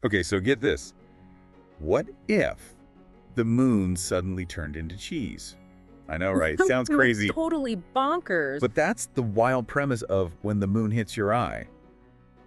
Okay, so get this. What if the moon suddenly turned into cheese? I know, right? Sounds It's crazy. totally bonkers. But that's the wild premise of When the Moon Hits Your Eye,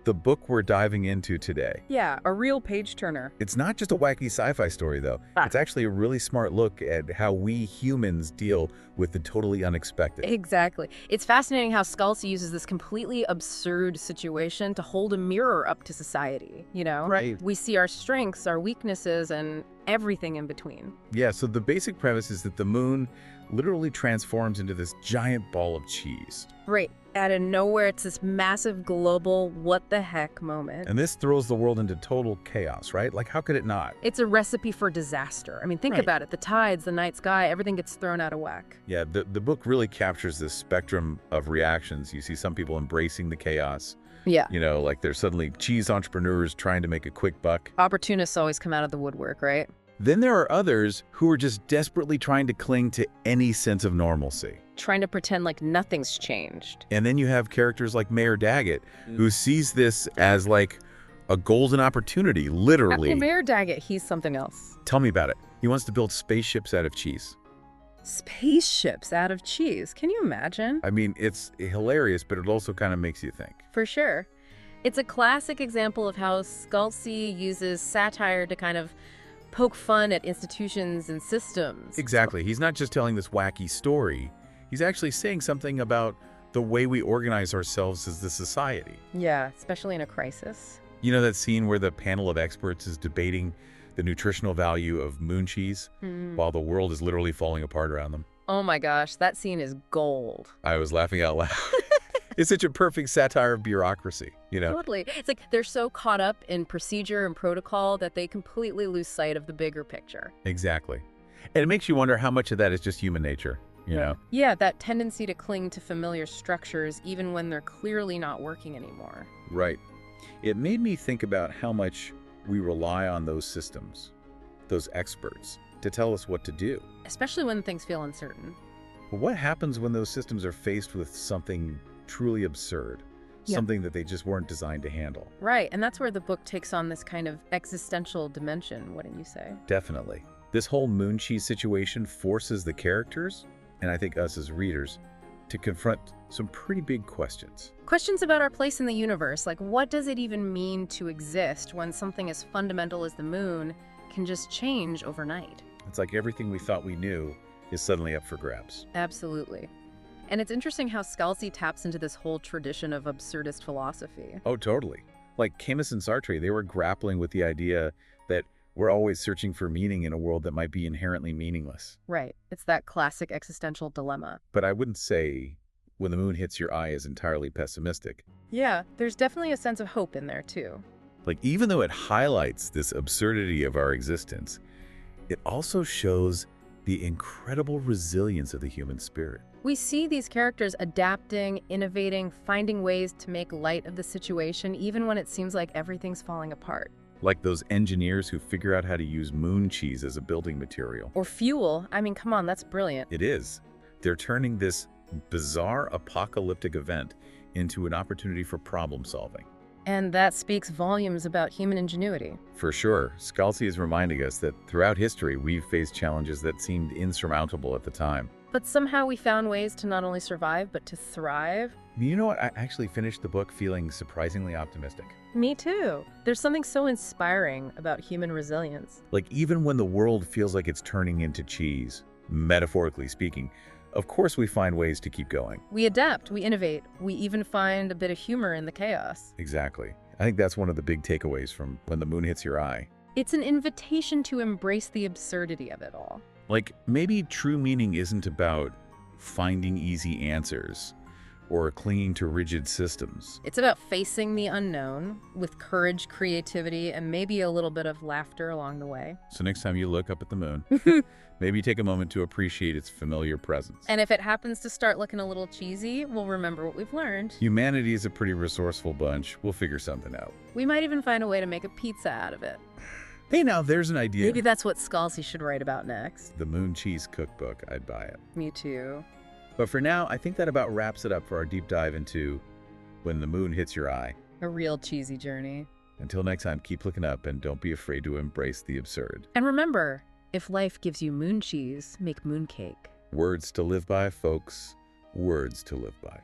the book we're diving into today. Yeah, a real page turner. It's not just a wacky sci-fi story, though. Ah. It's actually a really smart look at how we humans deal with the totally unexpected. Exactly. It's fascinating how Scalzi uses this completely absurd situation to hold a mirror up to society, you know? Right. We see our strengths, our weaknesses, and everything in between. Yeah, so the basic premise is that the moon literally transforms into this giant ball of cheese. Right. Out of nowhere, it's this massive global what the heck moment. And this throws the world into total chaos, right? Like, how could it not? It's a recipe for disaster. I mean, think Right. about it. The tides, the night sky, everything gets thrown out of whack. Yeah, the book really captures this spectrum of reactions. You see some people embracing the chaos. Yeah. You know, like there's suddenly cheese entrepreneurs trying to make a quick buck. Opportunists always come out of the woodwork, right? Then there are others who are just desperately trying to cling to any sense of normalcy. Trying to pretend like nothing's changed. And then you have characters like Mayor Daggett, who sees this as like a golden opportunity, literally. Mayor Daggett, he's something else. Tell me about it. He wants to build spaceships out of cheese. Spaceships out of cheese. Can you imagine? I mean, it's hilarious, but it also kind of makes you think. For sure. It's a classic example of how Scalzi uses satire to kind of poke fun at institutions and systems. Exactly. He's not just telling this wacky story. He's actually saying something about the way we organize ourselves as a society. Yeah, especially in a crisis. You know that scene where the panel of experts is debating the nutritional value of moon cheese while the world is literally falling apart around them? Oh my gosh, that scene is gold. I was laughing out loud. It's such a perfect satire of bureaucracy, you know? Totally. It's like they're so caught up in procedure and protocol that they completely lose sight of the bigger picture. Exactly. And it makes you wonder how much of that is just human nature, you know? Yeah, that tendency to cling to familiar structures even when they're clearly not working anymore. Right. It made me think about how much we rely on those systems, those experts, to tell us what to do. Especially when things feel uncertain. But what happens when those systems are faced with something truly absurd, something that they just weren't designed to handle? Right, and that's where the book takes on this kind of existential dimension, wouldn't you say? Definitely. This whole moon cheese situation forces the characters, and I think us as readers, to confront some pretty big questions. Questions about our place in the universe, like what does it even mean to exist when something as fundamental as the moon can just change overnight? It's like everything we thought we knew is suddenly up for grabs. Absolutely. And it's interesting how Scalzi taps into this whole tradition of absurdist philosophy. Oh, totally. Like Camus and Sartre, they were grappling with the idea that we're always searching for meaning in a world that might be inherently meaningless. Right. It's that classic existential dilemma. But I wouldn't say When the Moon Hits Your Eye is entirely pessimistic. Yeah, there's definitely a sense of hope in there, too. Like, even though it highlights this absurdity of our existence, it also shows the incredible resilience of the human spirit. We see these characters adapting, innovating, finding ways to make light of the situation, even when it seems like everything's falling apart. Like those engineers who figure out how to use moon cheese as a building material. Or fuel. I mean, come on, that's brilliant. It is. They're turning this bizarre apocalyptic event into an opportunity for problem solving. And that speaks volumes about human ingenuity. For sure, Scalzi is reminding us that throughout history, we've faced challenges that seemed insurmountable at the time. But somehow we found ways to not only survive, but to thrive. You know what? I actually finished the book feeling surprisingly optimistic. Me too. There's something so inspiring about human resilience. Like, even when the world feels like it's turning into cheese, metaphorically speaking, of course we find ways to keep going. We adapt, we innovate, we even find a bit of humor in the chaos. Exactly. I think that's one of the big takeaways from When the Moon Hits Your Eye. It's an invitation to embrace the absurdity of it all. Like, maybe true meaning isn't about finding easy answers or clinging to rigid systems. It's about facing the unknown with courage, creativity, and maybe a little bit of laughter along the way. So next time you look up at the moon, maybe take a moment to appreciate its familiar presence. And if it happens to start looking a little cheesy, we'll remember what we've learned. Humanity is a pretty resourceful bunch. We'll figure something out. We might even find a way to make a pizza out of it. Hey, now there's an idea. Maybe that's what Scalzi should write about next. The Moon Cheese Cookbook. I'd buy it. Me too. But for now, I think that about wraps it up for our deep dive into When the Moon Hits Your Eye. A real cheesy journey. Until next time, keep looking up and don't be afraid to embrace the absurd. And remember, if life gives you moon cheese, make mooncake. Words to live by, folks. Words to live by.